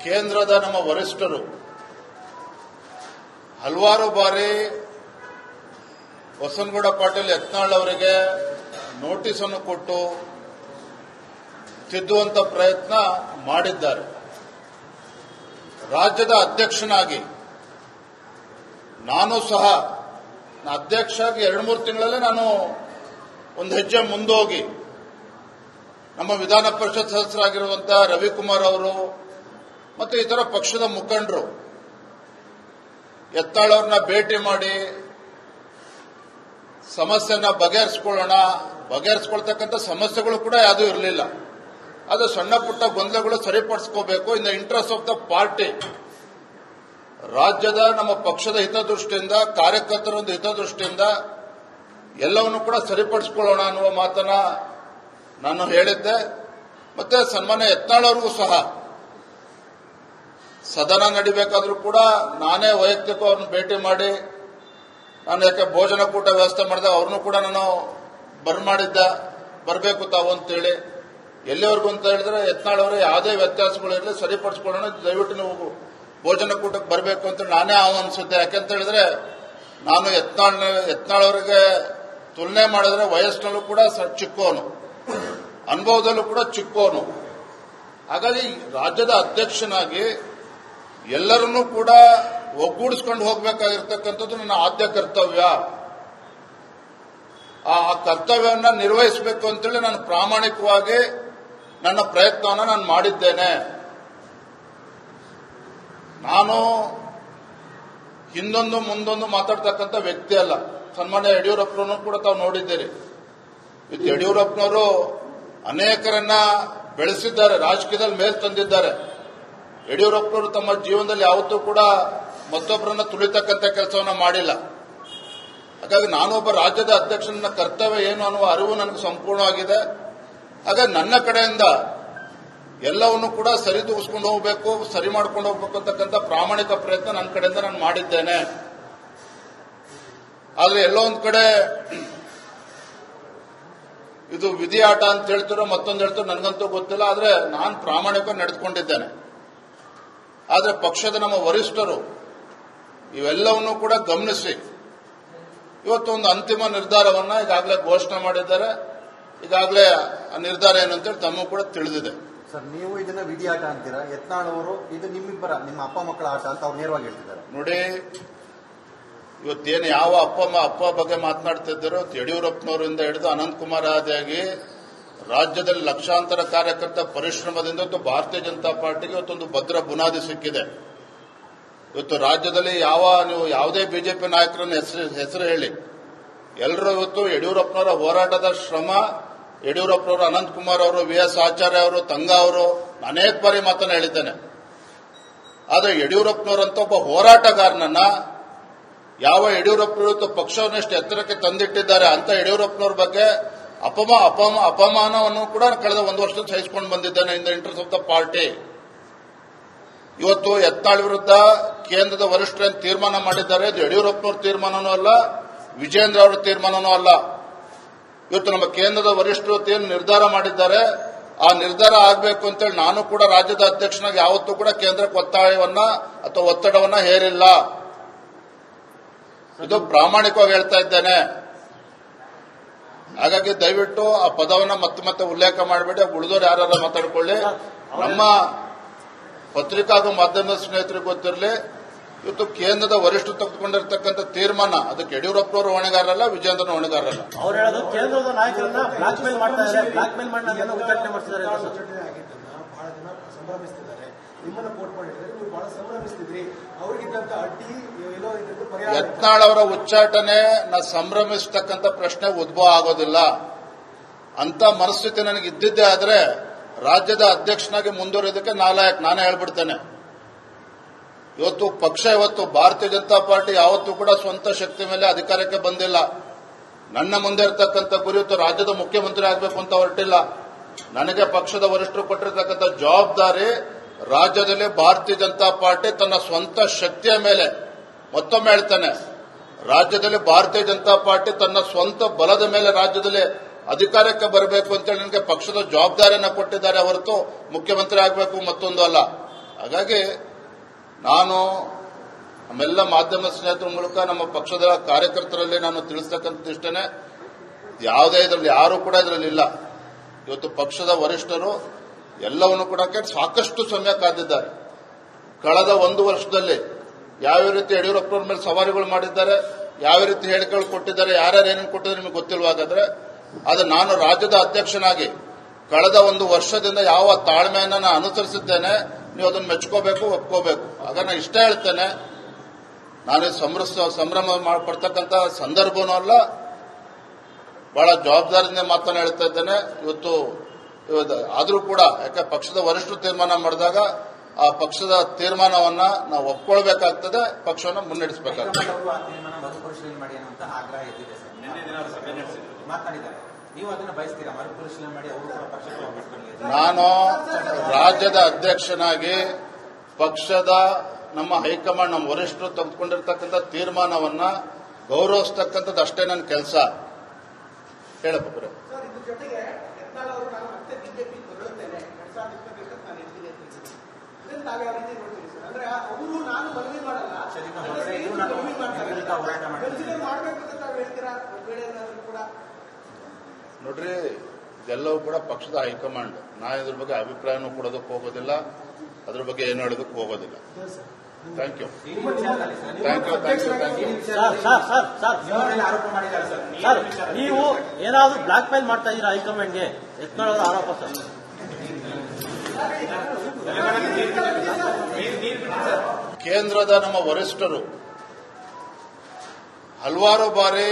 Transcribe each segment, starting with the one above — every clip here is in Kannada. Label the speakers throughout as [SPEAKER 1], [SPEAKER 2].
[SPEAKER 1] ಕೇಂದ್ರದ ನಮ್ಮ ವರಿಷ್ಠರು ಹಲವಾರು ಬಾರಿ ಬಸನಗೌಡ ಪಾಟೀಲ್ ಯತ್ನಾಳ್ ಅವರಿಗೆ ನೋಟಿಸ್ ಅನ್ನು ಕೊಟ್ಟು ತಿದ್ದುವಂತ ಪ್ರಯತ್ನ ಮಾಡಿದ್ದಾರೆ. ರಾಜ್ಯದ ಅಧ್ಯಕ್ಷನಾಗಿ ನಾನು ಸಹ ಅಧ್ಯಕ್ಷ ಆಗಿ 2-3 ತಿಂಗಳಲ್ಲೇ ನಾನು ಒಂದು ಹೆಜ್ಜೆ ಮುಂದೋಗಿ ನಮ್ಮ ವಿಧಾನ ಪರಿಷತ್ ಸದಸ್ಯರಾಗಿರುವಂತಹ ರವಿಕುಮಾರ್ ಅವರು ಮತ್ತು ಇತರ ಪಕ್ಷದ ಮುಖಂಡರು ಯತ್ನಾಳ್ ಅವ್ರನ್ನ ಭೇಟಿ ಮಾಡಿ ಸಮಸ್ಯೆನ ಬಗೆಹರಿಸಿಕೊಳ್ತಕ್ಕಂಥ ಸಮಸ್ಯೆಗಳು ಕೂಡ ಯಾವುದೂ ಇರಲಿಲ್ಲ. ಅದು ಸಣ್ಣ ಪುಟ್ಟ ಗೊಂದಲಗಳು ಸರಿಪಡಿಸ್ಕೋಬೇಕು in the interest of the party. ರಾಜ್ಯದ ನಮ್ಮ ಪಕ್ಷದ ಹಿತದೃಷ್ಟಿಯಿಂದ, ಕಾರ್ಯಕರ್ತರ ಒಂದು ಹಿತದೃಷ್ಟಿಯಿಂದ ಎಲ್ಲವನ್ನು ಕೂಡ ಸರಿಪಡಿಸಿಕೊಳ್ಳೋಣ ಅನ್ನುವ ಮಾತನ್ನ ನಾನು ಹೇಳಿದ್ದೆ. ಮತ್ತೆ ಸನ್ಮಾನ್ಯ ಯತ್ನಾಳ್ ಅವರಿಗೂ ಸಹ ಸದನ ನಡಿಬೇಕಾದ್ರೂ ಕೂಡ ನಾನೇ ವೈಯಕ್ತಿಕ ಅವ್ರನ್ನ ಭೇಟಿ ಮಾಡಿ, ನಾನು ಯಾಕೆ ಭೋಜನ ಕೂಟ ವ್ಯವಸ್ಥೆ ಮಾಡಿದೆ ಅವ್ರನ್ನೂ ಕೂಡ ನಾನು ಬರಬೇಕು ತಾವು ಅಂತೇಳಿ. ಎಲ್ಲಿವರೆಗೂ ಅಂತ ಹೇಳಿದ್ರೆ ಯತ್ನಾಳ್ ಅವರೇ ಯಾವುದೇ ವ್ಯತ್ಯಾಸಗಳಿರಲಿ ಸರಿಪಡಿಸ್ಕೊಳ್ಳೋಣ, ದಯವಿಟ್ಟು ನೀವು ಭೋಜನ ಕೂಟಕ್ಕೆ ಬರಬೇಕು ಅಂತ ನಾನೇ ಆಹ್ವಾನಿಸಿದ್ದೆ. ಯಾಕೆಂತ ಹೇಳಿದ್ರೆ ನಾನು ಯತ್ನಾಳ್ ಅವರಿಗೆ ತುಲನೆ ಮಾಡಿದ್ರೆ ವಯಸ್ಸಿನಲ್ಲೂ ಕೂಡ ಚಿಕ್ಕವನು, ಅನುಭವದಲ್ಲೂ ಕೂಡ ಚಿಕ್ಕವನು. ಹಾಗಾಗಿ ರಾಜ್ಯದ ಅಧ್ಯಕ್ಷನಾಗಿ ಎಲ್ಲರನ್ನೂ ಕೂಡ ಒಗ್ಗೂಡಿಸ್ಕೊಂಡು ಹೋಗಬೇಕಾಗಿರ್ತಕ್ಕಂಥದ್ದು ನನ್ನ ಆದ್ಯ ಕರ್ತವ್ಯ. ಆ ಕರ್ತವ್ಯವನ್ನು ನಿರ್ವಹಿಸಬೇಕು ಅಂತೇಳಿ ನಾನು ಪ್ರಾಮಾಣಿಕವಾಗಿ ನನ್ನ ಪ್ರಯತ್ನವನ್ನು ನಾನು ಮಾಡಿದ್ದೇನೆ. ನಾನು ಹಿಂದೊಂದು ಮುಂದೊಂದು ಮಾತಾಡ್ತಕ್ಕಂಥ ವ್ಯಕ್ತಿ ಅಲ್ಲ. ಸನ್ಮಾನ್ಯ ಯಡಿಯೂರಪ್ಪನವರು ಕೂಡ ತಾವು ನೋಡಿದ್ದೀರಿ. ಯಡಿಯೂರಪ್ಪನವರು ಅನೇಕರನ್ನ ಬೆಳೆಸಿದ್ದಾರೆ, ರಾಜಕೀಯದಲ್ಲಿ ಮೇಲ್ ತಂದಿದ್ದಾರೆ. ಯಡಿಯೂರಪ್ಪನವರು ತಮ್ಮ ಜೀವನದಲ್ಲಿ ಯಾವತ್ತೂ ಕೂಡ ಮತ್ತೊಬ್ಬರನ್ನ ತುಳಿತಕ್ಕಂಥ ಕೆಲಸವನ್ನ ಮಾಡಿಲ್ಲ. ಹಾಗಾಗಿ ನಾನೊಬ್ಬ ರಾಜ್ಯದ ಅಧ್ಯಕ್ಷನ ಕರ್ತವ್ಯ ಏನು ಅನ್ನುವ ಅರಿವು ನನಗೆ ಸಂಪೂರ್ಣವಾಗಿದೆ. ಹಾಗಾಗಿ ನನ್ನ ಕಡೆಯಿಂದ ಎಲ್ಲವನ್ನು ಕೂಡ ಸರಿದೂಗಿಸ್ಕೊಂಡು ಹೋಗಬೇಕು, ಸರಿ ಮಾಡ್ಕೊಂಡು ಹೋಗ್ಬೇಕು ಅಂತಕ್ಕಂಥ ಪ್ರಾಮಾಣಿಕ ಪ್ರಯತ್ನ ನನ್ನ ಕಡೆಯಿಂದ ನಾನು ಮಾಡಿದ್ದೇನೆ. ಆದ್ರೆ ಎಲ್ಲೋ ಒಂದ್ ಕಡೆ ಇದು ವಿಧಿ ಆಟ ಅಂತ ಹೇಳ್ತಿರೋ ಮತ್ತೊಂದು ಹೇಳ್ತಿರೋ ನನಗಂತೂ ಗೊತ್ತಿಲ್ಲ. ಆದ್ರೆ ನಾನು ಪ್ರಾಮಾಣಿಕ ನಡೆದುಕೊಂಡಿದ್ದೇನೆ. ಆದ್ರೆ ಪಕ್ಷದ ನಮ್ಮ ವರಿಷ್ಠರು ಇವೆಲ್ಲವನ್ನೂ ಕೂಡ ಗಮನಿಸಿ ಇವತ್ತು ಒಂದು ಅಂತಿಮ ನಿರ್ಧಾರವನ್ನ ಈಗಾಗಲೇ ಘೋಷಣೆ ಮಾಡಿದ್ದಾರೆ. ಈಗಾಗಲೇ ಆ ನಿರ್ಧಾರ ಏನು ಅಂತೇಳಿ ತಮಗೂ ಕೂಡ ತಿಳಿದಿದೆ.
[SPEAKER 2] ಸರ್, ನೀವು ಇದನ್ನ ವಿಧಿ ಆಟ ಅಂತೀರಾ, ಯತ್ನಾಳ್ ಅವರು ಇದು ನಿಮ್ಮ ಅಪ್ಪ ಮಕ್ಕಳ ಆಟ ಅಂತ ಅವ್ರು ನೇರವಾಗಿ ಹೇಳ್ತಿದ್ದಾರೆ.
[SPEAKER 1] ನೋಡಿ, ಇವತ್ತೇನು ಯಾವ ಅಪ್ಪ ಬಗ್ಗೆ ಮಾತನಾಡ್ತಿದ್ದಾರೋ ಯಡಿಯೂರಪ್ಪನವರಿಂದ ಹಿಡಿದು ಅನಂತಕುಮಾರ್ ಆದಿಯಾಗಿ ರಾಜ್ಯದಲ್ಲಿ ಲಕ್ಷಾಂತರ ಕಾರ್ಯಕರ್ತ ಪರಿಶ್ರಮದಿಂದ ಭಾರತೀಯ ಜನತಾ ಪಾರ್ಟಿಗೆ ಇವತ್ತೊಂದು ಭದ್ರ ಬುನಾದಿ ಸಿಕ್ಕಿದೆ. ಇವತ್ತು ರಾಜ್ಯದಲ್ಲಿ ನೀವು ಯಾವುದೇ ಬಿಜೆಪಿ ನಾಯಕರನ್ನ ಹೆಸರು ಹೇಳಿ, ಎಲ್ಲರೂ ಇವತ್ತು ಯಡಿಯೂರಪ್ಪನವರ ಹೋರಾಟದ ಶ್ರಮ, ಯಡಿಯೂರಪ್ಪನವರು, ಅನಂತಕುಮಾರ್ ಅವರು, VS ಆಚಾರ್ಯ ಅವರು, ತಂಗಾ ಅವರು ಅನೇಕ ಬಾರಿ ಮಾತನ್ನ ಹೇಳಿದ್ದೇನೆ. ಆದರೆ ಯಡಿಯೂರಪ್ಪನವರಂತ ಒಬ್ಬ ಹೋರಾಟಗಾರನನ್ನ ಯಾವ ಯಡಿಯೂರಪ್ಪನವರು ಪಕ್ಷವನ್ನು ಎಷ್ಟು ಎತ್ತರಕ್ಕೆ ತಂದಿಟ್ಟಿದ್ದಾರೆ ಅಂತ ಯಡಿಯೂರಪ್ಪನವ್ರ ಬಗ್ಗೆ ಅಪಮಾನವನ್ನು ಕೂಡ ಕಳೆದ ಒಂದು ವರ್ಷ ಸಹಿಸಿಕೊಂಡು ಬಂದಿದ್ದೇನೆ ಇನ್ the interest of the party. ಇವತ್ತು ಯತ್ನಾಳ್ ವಿರುದ್ಧ ಕೇಂದ್ರದ ವರಿಷ್ಠರು ತೀರ್ಮಾನ ಮಾಡಿದ್ದಾರೆ. ಇದು ಯಡಿಯೂರಪ್ಪನವ್ರ ತೀರ್ಮಾನನೂ ಅಲ್ಲ, ವಿಜೇಂದ್ರ ಅವರ ತೀರ್ಮಾನನೂ ಅಲ್ಲ. ಇವತ್ತು ನಮ್ಮ ಕೇಂದ್ರದ ವರಿಷ್ಠರು ಏನು ನಿರ್ಧಾರ ಮಾಡಿದ್ದಾರೆ, ಆ ನಿರ್ಧಾರ ಆಗಬೇಕು ಅಂತೇಳಿ ನಾನು ಕೂಡ ರಾಜ್ಯದ ಅಧ್ಯಕ್ಷನಾಗಿ ಯಾವತ್ತೂ ಕೂಡ ಕೇಂದ್ರಕ್ಕೆ ಒತ್ತಾಯವನ್ನ ಅಥವಾ ಒತ್ತಡವನ್ನ ಹೇರಿಲ್ಲ. ಇದು ಪ್ರಾಮಾಣಿಕವಾಗಿ ಹೇಳ್ತಾ ಇದ್ದೇನೆ. ಹಾಗಾಗಿ ದಯವಿಟ್ಟು ಆ ಪದವನ್ನ ಮತ್ತೆ ಉಲ್ಲೇಖ ಮಾಡಬೇಡಿ. ಉಳಿದವರು ಯಾರು ಮಾತಾಡ್ಕೊಳ್ಳಿ. ನಮ್ಮ ಪತ್ರಿಕಾ ಹಾಗೂ ಮಾಧ್ಯಮದ ಸ್ನೇಹಿತರಿಗೆ ಗೊತ್ತಿರಲಿ, ಇವತ್ತು ಕೇಂದ್ರದ ವರಿಷ್ಠರು ತೆಗೆದುಕೊಂಡಿರ್ತಕ್ಕಂಥ ತೀರ್ಮಾನ ಅದಕ್ಕೆ ಯಡಿಯೂರಪ್ಪನವರು ಹೊಣೆಗಾರರಲ್ಲ, ವಿಜೇಂದ್ರನ ಹೊಣೆಗಾರರಲ್ಲ.
[SPEAKER 3] ಅವರು ಹೇಳೋದು ಕೇಂದ್ರದ ನಾಯಕರನ್ನ ಬ್ಲಾಕ್ ಮೇಲ್ ಮಾಡಿ ಉಚ್ಚಾಟನೆ ಮಾಡ್ತಿದ್ದಾರೆ.
[SPEAKER 4] ಬಹಳ ಜನ ಸಂಭ್ರಮಿಸ್ತಿದ್ದಾರೆ. ನಿಮ್ಮನ್ನ ಕೋಟ್ ಮಾಡಿದ್ರೆ ನೀವು ಬಹಳ ಸಂಭ್ರಮಿಸ್ತಿದ್ರಿ. ಅವ್ರಿಗಿದ್ದಂತ ಅಡ್ಡಿ ಎಲ್ಲೋ ಪರಿಹಾರ.
[SPEAKER 1] ಯತ್ನಾಳ್ ಅವರ ಉಚ್ಚಾಟನೆ ಸಂಭ್ರಮಿಸತಕ್ಕಂಥ ಪ್ರಶ್ನೆ ಉದ್ಭವ ಆಗೋದಿಲ್ಲ. ಅಂತ ಮನಸ್ಥಿತಿ ನನಗೆ ಇದ್ದಿದ್ದೇ ಆದ್ರೆ ರಾಜ್ಯದ ಅಧ್ಯಕ್ಷನಾಗಿ ಮುಂದುವರಿಯೋದಕ್ಕೆ ನಾನೇ ಹೇಳ್ಬಿಡ್ತೇನೆ. ಇವತ್ತು ಭಾರತೀಯ ಜನತಾ ಪಾರ್ಟಿ ಯಾವತ್ತೂ ಕೂಡ ಸ್ವಂತ ಶಕ್ತಿ ಮೇಲೆ ಅಧಿಕಾರಕ್ಕೆ ಬಂದಿಲ್ಲ. ನನ್ನ ಮುಂದೆ ಇರತಕ್ಕಂಥ ಗುರಿ ಇವತ್ತು ರಾಜ್ಯದ ಮುಖ್ಯಮಂತ್ರಿ ಆಗಬೇಕು ಅಂತ ಹೊರಟಿಲ್ಲ. ನನಗೆ ಪಕ್ಷದ ವರಿಷ್ಠರು ಕೊಟ್ಟಿರತಕ್ಕಂಥ ಜವಾಬ್ದಾರಿ ರಾಜ್ಯದಲ್ಲಿ ಭಾರತೀಯ ಜನತಾ ಪಾರ್ಟಿ ತನ್ನ ಸ್ವಂತ ಶಕ್ತಿಯ ಮೇಲೆ, ಮತ್ತೊಮ್ಮೆ ಹೇಳ್ತಾನೆ, ರಾಜ್ಯದಲ್ಲಿ ಭಾರತೀಯ ಜನತಾ ಪಾರ್ಟಿ ತನ್ನ ಸ್ವಂತ ಬಲದ ಮೇಲೆ ರಾಜ್ಯದಲ್ಲಿ ಅಧಿಕಾರಕ್ಕೆ ಬರಬೇಕು ಅಂತೇಳಿ ನನಗೆ ಪಕ್ಷದ ಜವಾಬ್ದಾರಿಯನ್ನು ಕೊಟ್ಟಿದ್ದಾರೆ ಹೊರತು ಮುಖ್ಯಮಂತ್ರಿ ಆಗಬೇಕು ಮತ್ತೊಂದು ಅಲ್ಲ. ಹಾಗಾಗಿ ನಾನು ನಮ್ಮೆಲ್ಲ ಮಾಧ್ಯಮ ಸ್ನೇಹಿತರ ಮೂಲಕ ನಮ್ಮ ಪಕ್ಷದ ಕಾರ್ಯಕರ್ತರಲ್ಲಿ ನಾನು ತಿಳಿಸ್ತಕ್ಕಂಥದ್ದಿಷ್ಟೇ, ಯಾವುದೇ ಇದರಲ್ಲಿ ಯಾರು ಕೂಡ ಇದರಲ್ಲಿ ಇಲ್ಲ. ಇವತ್ತು ಪಕ್ಷದ ವರಿಷ್ಠರು ಎಲ್ಲವನ್ನು ಕೂಡ ಸಾಕಷ್ಟು ಸಮಯ ಕಾದಿದ್ದಾರೆ. ಕಳೆದ 1 ವರ್ಷದಲ್ಲಿ ಯಾವ ರೀತಿ ಯಡಿಯೂರಪ್ಪನವ್ರ ಮೇಲೆ ಸವಾರಿಗಳು ಮಾಡಿದ್ದಾರೆ, ಯಾವ ರೀತಿ ಹೇಳಿಕೆಗಳು ಕೊಟ್ಟಿದ್ದಾರೆ, ಯಾರ್ಯಾರು ಏನೇನು ಕೊಟ್ಟಿದ್ದಾರೆ ನಿಮಗೆ ಗೊತ್ತಿಲ್ವಾಗಾದ್ರೆ, ಅದು ನಾನು ರಾಜ್ಯದ ಅಧ್ಯಕ್ಷನಾಗಿ ಕಳೆದ 1 ವರ್ಷದಿಂದ ಯಾವ ತಾಳ್ಮೆಯನ್ನು ನಾನು ಅನುಸರಿಸಿದ್ದೇನೆ, ನೀವು ಅದನ್ನು ಮೆಚ್ಕೋಬೇಕು, ಒಪ್ಕೋಬೇಕು. ಆಗ ನಾನು ಇಷ್ಟ ಹೇಳ್ತೇನೆ, ನಾನು ಸಂಭ್ರಮ ಪಡ್ತಕ್ಕಂಥ ಸಂದರ್ಭನೂ ಅಲ್ಲ, ಬಹಳ ಜವಾಬ್ದಾರಿಯಿಂದ ಮಾತನ್ನು ಹೇಳ್ತಾ ಇದ್ದೇನೆ. ಇವತ್ತು ಆದರೂ ಕೂಡ ಯಾಕೆ ಪಕ್ಷದ ವರಿಷ್ಠರು ತೀರ್ಮಾನ ಮಾಡಿದಾಗ ಆ ಪಕ್ಷದ ತೀರ್ಮಾನವನ್ನ ನಾವು ಒಪ್ಕೊಳ್ಬೇಕಾಗ್ತದೆ, ಪಕ್ಷವನ್ನು ಮುನ್ನಡೆಸಬೇಕಾಗ್ತದೆ.
[SPEAKER 5] ಆ ತೀರ್ಮಾನ ಮರುಪರಿಶೀಲನೆ ಮಾಡಿ ಅನ್ನುವಂತ ಆಗ್ರಹ ಎದ್ದಿದೆ ಸರ್. ನಿನ್ನೆ ದಿನ ಸಭೆ ಮಾತನಾಡಿದ್ದಾರೆ. ನೀವು ಅದನ್ನು ಬಯಸ್ತೀರಾ? ಮರುಪರಿಶೀಲನೆ ಮಾಡಿ ಅವರು ಕೂಡ ಪಕ್ಷಕ್ಕೆ ಹೋಗ್ಬಿಟ್ಟು.
[SPEAKER 1] ನಾನು ರಾಜ್ಯದ ಅಧ್ಯಕ್ಷನಾಗಿ ಪಕ್ಷದ ನಮ್ಮ ಹೈಕಮಾಂಡ್, ನಮ್ಮ ವರಿಷ್ಠರು ತೆಗೆದುಕೊಂಡಿರ್ತಕ್ಕಂಥ ತೀರ್ಮಾನವನ್ನ ಗೌರವಿಸ್ತಕ್ಕಂಥದ್ದು ಅಷ್ಟೇ ನನ್ನ ಕೆಲಸ. ಹೇಳಪ್ಪ.
[SPEAKER 4] ಸರ್, ಇದ್ರ ಜೊತೆಗೆ ಯತ್ನಾಳ್ ಅವರು ನಾನು ಮತ್ತೆ ಬಿಜೆಪಿ ಹೊರಡುತ್ತೇನೆ 2025 ನಾನು ಎಲ್ಲಿದೆ ಇದನ್ನು ತಾವೇ ಯಾವ ರೀತಿ ನೋಡ್ತೀವಿ ಸರ್? ಅಂದ್ರೆ ಅವರು ನಾನು ಮನವಿ ಮಾಡಲ್ಲ, ಮನವಿ ಮಾಡ್ತಾರೆ, ಕನ್ಸಿಡರ್ ಮಾಡ್ಬೇಕಂತ ತಾವು ಹೇಳ್ತೀರಾ? ಒಂದ್ ವೇಳೆ ಏನಾದ್ರು ಕೂಡ
[SPEAKER 1] ನೋಡ್ರಿ, ಇದೆಲ್ಲವೂ ಕೂಡ ಪಕ್ಷದ ಹೈಕಮಾಂಡ್. ನಾ ಇದ್ರ ಬಗ್ಗೆ ಅಭಿಪ್ರಾಯನೂ ಕೊಡೋದಕ್ಕೆ ಹೋಗೋದಿಲ್ಲ, ಅದ್ರ ಬಗ್ಗೆ ಏನು ಹೇಳೋದಕ್ಕೆ ಹೋಗೋದಿಲ್ಲ. Thank you.
[SPEAKER 5] ಆರೋಪ ಮಾಡಿದ್ದಾರೆ ಸರ್.
[SPEAKER 3] ಸರ್, ನೀವು ಏನಾದ್ರು ಬ್ಲಾಕ್ ಮೇಲ್ ಮಾಡ್ತಾ ಇದ್ದೀರಾ ಹೈಕಮಾಂಡ್ಗೆ? ಯತ್ನಾಳ್ ಅವರ ಆರೋಪ ಸರ್.
[SPEAKER 1] ಕೇಂದ್ರದ ನಮ್ಮ ವರಿಷ್ಠರು ಹಲವಾರು ಬಾರಿ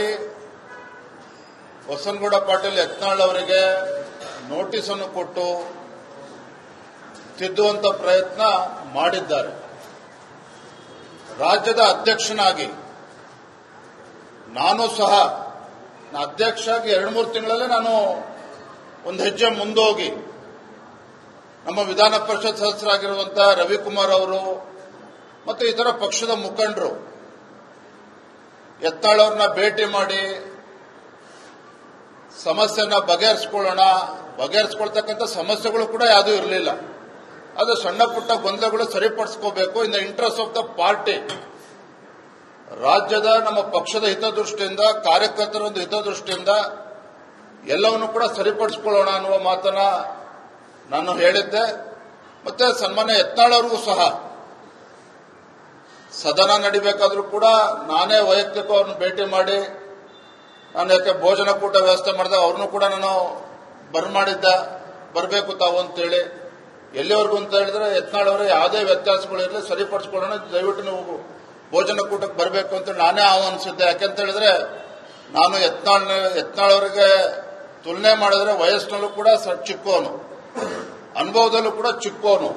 [SPEAKER 1] ಬಸನಗೌಡ ಪಾಟೀಲ್ ಯತ್ನಾಳ್ ಅವರಿಗೆ ನೋಟಿಸ್ ಅನ್ನು ಕೊಟ್ಟು ತಿದ್ದುವಂತ ಪ್ರಯತ್ನ ಮಾಡಿದ್ದಾರೆ. ರಾಜ್ಯದ ಅಧ್ಯಕ್ಷನಾಗಿ ನಾನು ಸಹ ಅಧ್ಯಕ್ಷರಾಗಿ 2-3 ತಿಂಗಳಲ್ಲೇ ನಾನು ಒಂದು ಹೆಜ್ಜೆ ಮುಂದೋಗಿ ನಮ್ಮ ವಿಧಾನ ಪರಿಷತ್ ಸದಸ್ಯರಾಗಿರುವಂತಹ ರವಿಕುಮಾರ್ ಅವರು ಮತ್ತು ಇತರ ಪಕ್ಷದ ಮುಖಂಡರು ಯತ್ನಾಳ್ ಅವ್ರನ್ನ ಭೇಟಿ ಮಾಡಿ ಸಮಸ್ಯೆನ ಬಗೆಹರಿಸ್ಕೊಳ್ತಕ್ಕಂಥ ಸಮಸ್ಯೆಗಳು ಕೂಡ ಯಾವುದೂ ಇರಲಿಲ್ಲ. ಅದು ಸಣ್ಣ ಪುಟ್ಟ ಗೊಂದಲಗಳು ಸರಿಪಡಿಸ್ಕೋಬೇಕು in the interest of the party. ರಾಜ್ಯದ ನಮ್ಮ ಪಕ್ಷದ ಹಿತದೃಷ್ಟಿಯಿಂದ, ಕಾರ್ಯಕರ್ತರ ಒಂದು ಹಿತದೃಷ್ಟಿಯಿಂದ ಎಲ್ಲವನ್ನು ಕೂಡ ಸರಿಪಡಿಸಿಕೊಳ್ಳೋಣ ಅನ್ನುವ ಮಾತನ್ನ ನಾನು ಹೇಳಿದ್ದೆ. ಮತ್ತೆ ಸನ್ಮಾನ್ಯ ಯತ್ನಾಳ್ ಅವ್ರಿಗೂ ಸಹ ಸದನ ನಡಿಬೇಕಾದ್ರೂ ಕೂಡ ನಾನೇ ವೈಯಕ್ತಿಕ ಅವ್ರನ್ನ ಭೇಟಿ ಮಾಡಿ, ನಾನು ಯಾಕೆ ಭೋಜನ ಕೂಟ ವ್ಯವಸ್ಥೆ ಮಾಡಿದಾಗ ಅವ್ರನ್ನೂ ಕೂಡ ನಾನು ಬರಬೇಕು ತಾವು ಅಂತೇಳಿ. ಎಲ್ಲಿವರೆಗೂ ಅಂತ ಹೇಳಿದ್ರೆ ಯತ್ನಾಳ್ ಅವರೇ ಯಾವುದೇ ವ್ಯತ್ಯಾಸಗಳಿರಲಿ ಸರಿಪಡಿಸ್ಕೊಳ್ಳೋಣ, ದಯವಿಟ್ಟು ನೀವು ಭೋಜನ ಕೂಟಕ್ಕೆ ಬರಬೇಕು ಅಂತ ನಾನೇ ಆಹ್ವಾನಿಸಿದ್ದೆ. ಯಾಕೆಂತ ಹೇಳಿದ್ರೆ ನಾನು ಯತ್ನಾಳ್ ಅವರಿಗೆ ತುಲನೆ ಮಾಡಿದ್ರೆ ವಯಸ್ಸಿನಲ್ಲೂ ಕೂಡ ಚಿಕ್ಕವನು, ಅನುಭವದಲ್ಲೂ ಕೂಡ ಚಿಕ್ಕವನು.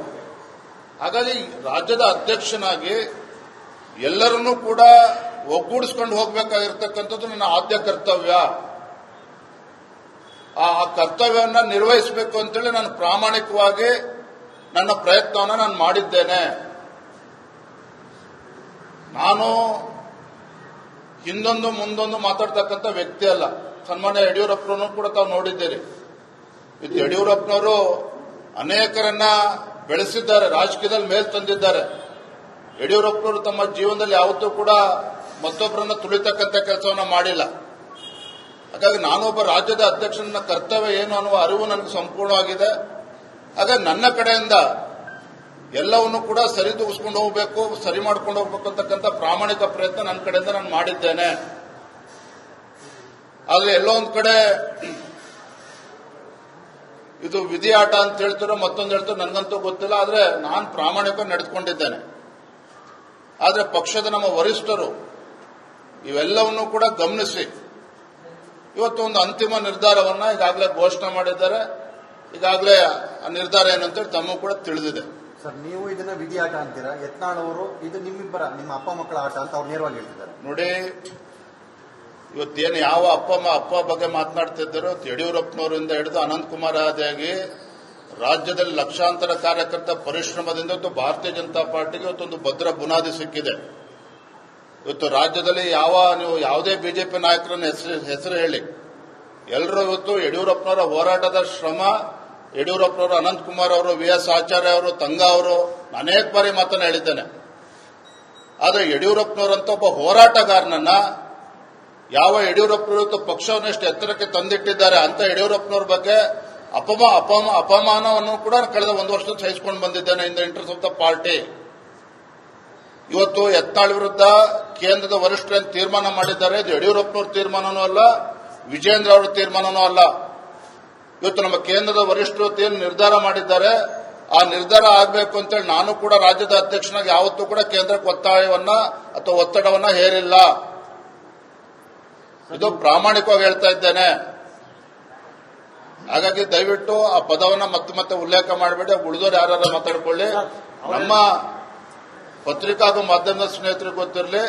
[SPEAKER 1] ಹಾಗಾಗಿ ರಾಜ್ಯದ ಅಧ್ಯಕ್ಷನಾಗಿ ಎಲ್ಲರನ್ನೂ ಕೂಡ ಒಗ್ಗೂಡಿಸ್ಕೊಂಡು ಹೋಗಬೇಕಾಗಿರ್ತಕ್ಕಂಥದ್ದು ನನ್ನ ಆದ್ಯ ಕರ್ತವ್ಯ. ಆ ಕರ್ತವ್ಯವನ್ನು ನಿರ್ವಹಿಸಬೇಕು ಅಂತೇಳಿ ನಾನು ಪ್ರಾಮಾಣಿಕವಾಗಿ ನನ್ನ ಪ್ರಯತ್ನವನ್ನು ನಾನು ಮಾಡಿದ್ದೇನೆ. ನಾನು ಹಿಂದೊಂದು ಮುಂದೊಂದು ಮಾತಾಡ್ತಕ್ಕಂಥ ವ್ಯಕ್ತಿ ಅಲ್ಲ. ಸನ್ಮಾನ್ಯ ಯಡಿಯೂರಪ್ಪನವರು ಕೂಡ ತಾವು ನೋಡಿದ್ದೀರಿ. ಇದು ಯಡಿಯೂರಪ್ಪನವರು ಅನೇಕರನ್ನ ಬೆಳೆಸಿದ್ದಾರೆ, ರಾಜಕೀಯದಲ್ಲಿ ಮೇಲ್ ತಂದಿದ್ದಾರೆ. ಯಡಿಯೂರಪ್ಪನವರು ತಮ್ಮ ಜೀವನದಲ್ಲಿ ಯಾವತ್ತೂ ಕೂಡ ಮತ್ತೊಬ್ಬರನ್ನ ತುಳಿತಕ್ಕಂಥ ಕೆಲಸವನ್ನ ಮಾಡಿಲ್ಲ. ಹಾಗಾಗಿ ನಾನೊಬ್ಬ ರಾಜ್ಯದ ಅಧ್ಯಕ್ಷನ ಕರ್ತವ್ಯ ಏನು ಅನ್ನುವ ಅರಿವು ನನಗೆ ಸಂಪೂರ್ಣವಾಗಿದೆ. ಹಾಗಾಗಿ ನನ್ನ ಕಡೆಯಿಂದ ಎಲ್ಲವನ್ನು ಕೂಡ ಸರಿದೂಗಿಸ್ಕೊಂಡು ಹೋಗಬೇಕು, ಸರಿ ಮಾಡ್ಕೊಂಡು ಹೋಗ್ಬೇಕು ಅಂತಕ್ಕಂಥ ಪ್ರಾಮಾಣಿಕ ಪ್ರಯತ್ನ ನನ್ನ ಕಡೆಯಿಂದ ನಾನು ಮಾಡಿದ್ದೇನೆ. ಆದ್ರೆ ಎಲ್ಲೋ ಒಂದ್ ಕಡೆ ಇದು ವಿಧಿ ಆಟ ಅಂತ ಹೇಳ್ತಿರೋ ಮತ್ತೊಂದು ಹೇಳ್ತಿರೋ ನನಗಂತೂ ಗೊತ್ತಿಲ್ಲ. ಆದ್ರೆ ನಾನು ಪ್ರಾಮಾಣಿಕವಾಗಿ ನಡೆದುಕೊಂಡಿದ್ದೇನೆ. ಆದ್ರೆ ಪಕ್ಷದ ನಮ್ಮ ವರಿಷ್ಠರು ಇವೆಲ್ಲವನ್ನೂ ಕೂಡ ಗಮನಿಸಿ ಇವತ್ತು ಒಂದು ಅಂತಿಮ ನಿರ್ಧಾರವನ್ನ ಈಗಾಗಲೇ ಘೋಷಣೆ ಮಾಡಿದ್ದಾರೆ. ಈಗಾಗಲೇ ಆ ನಿರ್ಧಾರ ಏನಂತೇಳಿ ತಮಗೂ ಕೂಡ ತಿಳಿದಿದೆ.
[SPEAKER 2] ಸರ್, ನೀವು ಇದನ್ನ ವಿಧಿ ಆಟ ಅಂತೀರಾ? ಯತ್ನಾಳ್ ಅವರು ಇದು ನಿಮ್ಮ ಅಪ್ಪ ಮಕ್ಕಳ ಆಟ ಅಂತ ಅವ್ರು ನೇರವಾಗಿ ಹೇಳ್ತಿದ್ದಾರೆ.
[SPEAKER 1] ನೋಡಿ, ಇವತ್ತೇನು ಯಾವ ಅಪ್ಪ ಬಗ್ಗೆ ಮಾತನಾಡ್ತಿದ್ದಾರೋ ಯಡಿಯೂರಪ್ಪನವರಿಂದ ಹಿಡಿದು ಅನಂತಕುಮಾರ್ ಆದಿಯಾಗಿ ರಾಜ್ಯದಲ್ಲಿ ಲಕ್ಷಾಂತರ ಕಾರ್ಯಕರ್ತ ಪರಿಶ್ರಮದಿಂದ ಇವತ್ತು ಭಾರತೀಯ ಜನತಾ ಪಾರ್ಟಿಗೆ ಇವತ್ತೊಂದು ಭದ್ರ ಬುನಾದಿ ಸಿಕ್ಕಿದೆ. ಇವತ್ತು ರಾಜ್ಯದಲ್ಲಿ ನೀವು ಯಾವುದೇ ಬಿಜೆಪಿ ನಾಯಕರನ್ನ ಹೆಸರು ಹೇಳಿ, ಎಲ್ಲರೂ ಇವತ್ತು ಯಡಿಯೂರಪ್ಪನವರ ಹೋರಾಟದ ಶ್ರಮ ಯಡಿಯೂರಪ್ಪನವರು, ಅನಂತಕುಮಾರ್ ಅವರು, VS ಆಚಾರ್ಯ ಅವರು, ತಂಗಾ ಅವರು ಅನೇಕ ಬಾರಿ ಮಾತನ್ನ ಹೇಳಿದ್ದೇನೆ. ಆದರೆ ಯಡಿಯೂರಪ್ಪನವರಂತ ಒಬ್ಬ ಹೋರಾಟಗಾರನನ್ನ ಯಾವ ಯಡಿಯೂರಪ್ಪನವರು ಪಕ್ಷವನ್ನು ಎಷ್ಟು ಎತ್ತರಕ್ಕೆ ತಂದಿಟ್ಟಿದ್ದಾರೆ ಅಂತ ಯಡಿಯೂರಪ್ಪನವ್ರ ಬಗ್ಗೆ ಅಪಮಾನವನ್ನು ಕೂಡ ಕಳೆದ ಒಂದು ವರ್ಷದ ಸಹಿಸಿಕೊಂಡು ಬಂದಿದ್ದೇನೆ ಇನ್ the interest of the party. ಇವತ್ತು ಯತ್ನಾಳ್ ವಿರುದ್ಧ ಕೇಂದ್ರದ ವರಿಷ್ಠರು ತೀರ್ಮಾನ ಮಾಡಿದ್ದಾರೆ. ಇದು ಯಡಿಯೂರಪ್ಪನವ್ರ ತೀರ್ಮಾನನೂ ಅಲ್ಲ, ವಿಜೇಂದ್ರ ಅವರ ತೀರ್ಮಾನನೂ ಅಲ್ಲ. ಇವತ್ತು ನಮ್ಮ ಕೇಂದ್ರದ ವರಿಷ್ಠರು ಏನು ನಿರ್ಧಾರ ಮಾಡಿದ್ದಾರೆ, ಆ ನಿರ್ಧಾರ ಆಗಬೇಕು ಅಂತೇಳಿ ನಾನು ಕೂಡ ರಾಜ್ಯದ ಅಧ್ಯಕ್ಷನಾಗಿ ಯಾವತ್ತೂ ಕೂಡ ಕೇಂದ್ರಕ್ಕೆ ಒತ್ತಾಯವನ್ನ ಅಥವಾ ಒತ್ತಡವನ್ನ ಹೇರಿಲ್ಲ. ಇದು ಪ್ರಾಮಾಣಿಕವಾಗಿ ಹೇಳ್ತಾ ಇದ್ದೇನೆ. ಹಾಗಾಗಿ ದಯವಿಟ್ಟು ಆ ಪದವನ್ನ ಮತ್ತೆ ಉಲ್ಲೇಖ ಮಾಡಬೇಡಿ. ಉಳಿದವರು ಯಾರು ಮಾತಾಡ್ಕೊಳ್ಳಿ. ನಮ್ಮ ಪತ್ರಿಕಾ ಹಾಗೂ ಮಾಧ್ಯಮದ ಸ್ನೇಹಿತರಿಗೆ ಗೊತ್ತಿರಲಿ,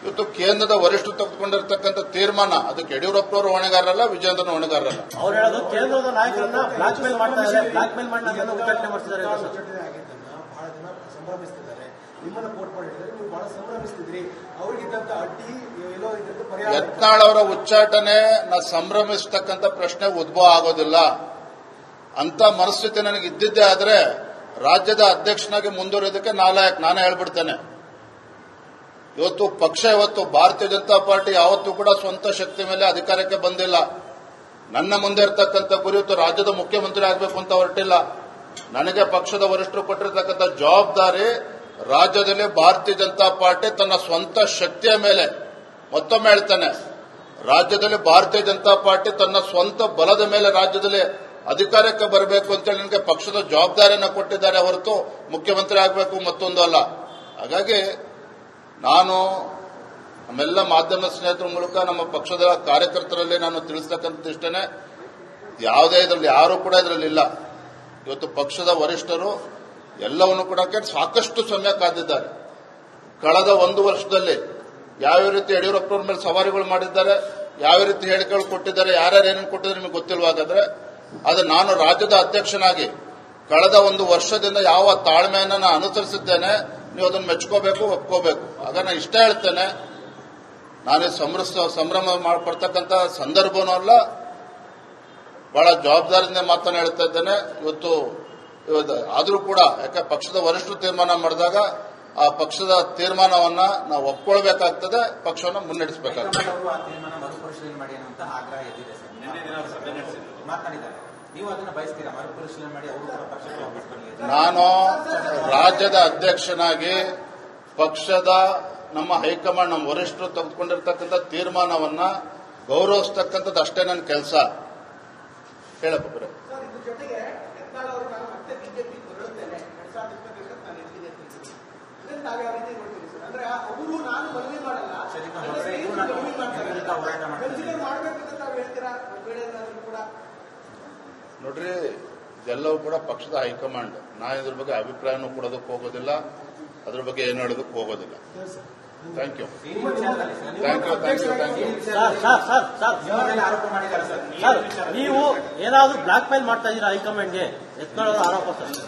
[SPEAKER 1] ಇವತ್ತು ಕೇಂದ್ರದ ವರಿಷ್ಠರು ತೆಗೆದುಕೊಂಡಿರ್ತಕ್ಕಂಥ ತೀರ್ಮಾನ ಅದಕ್ಕೆ ಯಡಿಯೂರಪ್ಪನವರು ಹೊಣೆಗಾರರಲ್ಲ, ವಿಜೇಂದ್ರನ ಹೊಣೆಗಾರರಲ್ಲ.
[SPEAKER 3] ಅವ್ರು ಹೇಳೋದು ಕೇಂದ್ರದ ನಾಯಕರನ್ನ ಬ್ಲಾಕ್ ಮೇಲ್ ಮಾಡ್ತಾ ಇದ್ದಾರೆ, ಬ್ಲಾಕ್ ಮೇಲ್ ಮಾಡಿ ಉದ್ಘಾಟನೆ ಮಾಡ್ತಿದ್ದಾರೆ.
[SPEAKER 4] ಬಹಳ ಜನ ಸಂಭ್ರಮಿಸ್ತಿದ್ದಾರೆ. ನಿಮ್ಮನ್ನ ಕೋಟ್ ಮಾಡಿದ್ರೆ ನೀವು ಬಹಳ ಸಂಭ್ರಮಿಸ್ತಿದ್ರಿ. ಅವ್ರಿಗಿದ್ದಂತ ಅಡ್ಡಿ ಎಲ್ಲೋ ಇದ್ದಂತ ಪರಿಹಾರ.
[SPEAKER 1] ಯತ್ನಾಳ್ ಅವರ ಉಚ್ಚಾಟನೆ ಸಂಭ್ರಮಿಸತಕ್ಕಂಥ ಪ್ರಶ್ನೆ ಉದ್ಭವ ಆಗೋದಿಲ್ಲ. ಅಂತ ಮನಸ್ಥಿತಿ ನನಗೆ ಇದ್ದಿದ್ದೇ ಆದ್ರೆ ರಾಜ್ಯದ ಅಧ್ಯಕ್ಷನಾಗಿ ಮುಂದುವರಿಯೋದಕ್ಕೆ ನಾನೇ ಹೇಳ್ಬಿಡ್ತೇನೆ. ಇವತ್ತು ಭಾರತೀಯ ಜನತಾ ಪಾರ್ಟಿ ಯಾವತ್ತೂ ಕೂಡ ಸ್ವಂತ ಶಕ್ತಿ ಮೇಲೆ ಅಧಿಕಾರಕ್ಕೆ ಬಂದಿಲ್ಲ. ನನ್ನ ಮುಂದೆ ಇರತಕ್ಕಂಥ ಗುರಿ ಇವತ್ತು ರಾಜ್ಯದ ಮುಖ್ಯಮಂತ್ರಿ ಆಗಬೇಕು ಅಂತ ಹೊರಟಿಲ್ಲ. ನನಗೆ ಪಕ್ಷದ ವರಿಷ್ಠರು ಕೊಟ್ಟಿರತಕ್ಕಂಥ ಜವಾಬ್ದಾರಿ ರಾಜ್ಯದಲ್ಲಿ ಭಾರತೀಯ ಜನತಾ ಪಾರ್ಟಿ ತನ್ನ ಸ್ವಂತ ಶಕ್ತಿಯ ಮೇಲೆ, ಮತ್ತೊಮ್ಮೆ ಹೇಳ್ತಾನೆ, ರಾಜ್ಯದಲ್ಲಿ ಭಾರತೀಯ ಜನತಾ ಪಾರ್ಟಿ ತನ್ನ ಸ್ವಂತ ಬಲದ ಮೇಲೆ ರಾಜ್ಯದಲ್ಲಿ ಅಧಿಕಾರಕ್ಕೆ ಬರಬೇಕು ಅಂತೇಳಿ ನನಗೆ ಪಕ್ಷದ ಜವಾಬ್ದಾರಿಯನ್ನು ಕೊಟ್ಟಿದ್ದಾರೆ ಹೊರತು ಮುಖ್ಯಮಂತ್ರಿ ಆಗಬೇಕು ಮತ್ತೊಂದು ಅಲ್ಲ. ಹಾಗಾಗಿ ನಾನು ನಮ್ಮೆಲ್ಲ ಮಾಧ್ಯಮ ಸ್ನೇಹಿತರ ಮೂಲಕ ನಮ್ಮ ಪಕ್ಷದ ಕಾರ್ಯಕರ್ತರಲ್ಲಿ ನಾನು ತಿಳಿಸ್ತಕ್ಕಂಥ ಇಷ್ಟನೇ, ಯಾವುದೇ ಇದರಲ್ಲಿ ಯಾರೂ ಕೂಡ ಇದರಲ್ಲಿ ಇಲ್ಲ. ಇವತ್ತು ಪಕ್ಷದ ವರಿಷ್ಠರು ಎಲ್ಲವನ್ನು ಕೂಡ ಸಾಕಷ್ಟು ಸಮಯ ಕಾದಿದ್ದಾರೆ. ಕಳೆದ ಒಂದು ವರ್ಷದಲ್ಲಿ ಯಾವ ರೀತಿ ಯಡಿಯೂರಪ್ಪನವ್ರ ಮೇಲೆ ಸವಾರಿಗಳು ಮಾಡಿದ್ದಾರೆ, ಯಾವ ರೀತಿ ಹೇಳಿಕೆಗಳು ಕೊಟ್ಟಿದ್ದಾರೆ, ಯಾರ್ಯಾರು ಏನೇನು ಕೊಟ್ಟಿದ್ದಾರೆ ನಿಮಗೆ ಗೊತ್ತಿಲ್ವಾಗಾದ್ರೆ, ಅದು ನಾನು ರಾಜ್ಯದ ಅಧ್ಯಕ್ಷನಾಗಿ ಕಳೆದ ಒಂದು ವರ್ಷದಿಂದ ಯಾವ ತಾಳ್ಮೆಯನ್ನು ನಾನು ಅನುಸರಿಸಿದ್ದೇನೆ, ನೀವು ಅದನ್ನು ಮೆಚ್ಕೋಬೇಕು, ಒಪ್ಕೋಬೇಕು. ಆಗ ನಾನು ಇಷ್ಟ ಹೇಳ್ತೇನೆ, ನಾನು ಸಂಭ್ರಮ ಮಾಡ್ಕೊಡ್ತಕ್ಕಂಥ ಸಂದರ್ಭನೂ ಅಲ್ಲ, ಬಹಳ ಜವಾಬ್ದಾರಿಯಿಂದ ಮಾತನ್ನು ಹೇಳ್ತಾ ಇದ್ದೇನೆ. ಇವತ್ತು ಆದರೂ ಕೂಡ ಯಾಕೆ ಪಕ್ಷದ ವರಿಷ್ಠರು ತೀರ್ಮಾನ ಮಾಡಿದಾಗ ಆ ಪಕ್ಷದ ತೀರ್ಮಾನವನ್ನ ನಾವು ಒಪ್ಕೊಳ್ಬೇಕಾಗ್ತದೆ, ಪಕ್ಷವನ್ನು ಮುನ್ನಡೆಸಬೇಕಾಗ್ತದೆ.
[SPEAKER 5] ಆ ತೀರ್ಮಾನ ಮರುಪರಿಶೀಲನೆ ಮಾಡಿ ಅನ್ನುವಂತ ಆಗ್ರಹ ಎದ್ದಿದೆ ಸರ್. ಮಾತನಾಡಿದ್ದಾರೆ. ನೀವು ಅದನ್ನು ಬಯಸ್ತೀರಾ? ಮರುಪರಿಶೀಲನೆ ಮಾಡಿ ಅವರು ಕೂಡ ಪಕ್ಷಕ್ಕೆ ಹೋಗ್ಬಿಟ್ಟು.
[SPEAKER 1] ನಾನು ರಾಜ್ಯದ ಅಧ್ಯಕ್ಷನಾಗಿ ಪಕ್ಷದ ನಮ್ಮ ಹೈಕಮಾಂಡ್, ನಮ್ಮ ವರಿಷ್ಠರು ತೆಗೆದುಕೊಂಡಿರ್ತಕ್ಕಂಥ ತೀರ್ಮಾನವನ್ನ ಗೌರವಿಸ್ತಕ್ಕಂಥದ್ದು ಅಷ್ಟೇ ನನ್ನ ಕೆಲಸ. ಹೇಳಪ್ಪ ಬರ.
[SPEAKER 4] ಸರ್, ಇದ್ರ ಜೊತೆಗೆ ಯತ್ನಾಳ್ ಅವರು ನಾನು ಮತ್ತೆ ಬಿಜೆಪಿ ಹೊರಡುತ್ತೇನೆ 2025 ನಾನು ಎಲ್ಲಿಗೆ ಇದನ್ನ ತಾವು ಯಾವ ರೀತಿ ನೋಡ್ತೀರಿ ಸರ್? ಅಂದ್ರೆ ಅವರು ನಾನು ಮನವಿ ಮಾಡಲ್ಲ, ಮನವಿ ಮಾಡ್ತಾರೆ, ಕನ್ಸಿಡರ್ ಮಾಡ್ಬೇಕಂತ ತಾವು ಹೇಳ್ತೀರಾ? ಕೂಡ
[SPEAKER 1] ನೋಡ್ರಿ, ಇದೆಲ್ಲವೂ ಕೂಡ ಪಕ್ಷದ ಹೈಕಮಾಂಡ್. ನಾನು ಇದ್ರ ಬಗ್ಗೆ ಅಭಿಪ್ರಾಯನೂ ಕೊಡೋದಕ್ಕೆ ಹೋಗೋದಿಲ್ಲ, ಅದ್ರ ಬಗ್ಗೆ ಏನು ಹೇಳೋದಕ್ಕೆ ಹೋಗೋದಿಲ್ಲ. Thank you.
[SPEAKER 5] ಆರೋಪ ಮಾಡಿದ್ದಾರೆ ಸರ್.
[SPEAKER 3] ನೀವು ಏನಾದ್ರು ಬ್ಲಾಕ್ ಮೇಲ್ ಮಾಡ್ತಾ ಇದ್ದೀರಾ ಹೈಕಮಾಂಡ್ಗೆ? ಎತ್ಕೊಳ್ಳೋದು ಆರೋಪ ಸರ್.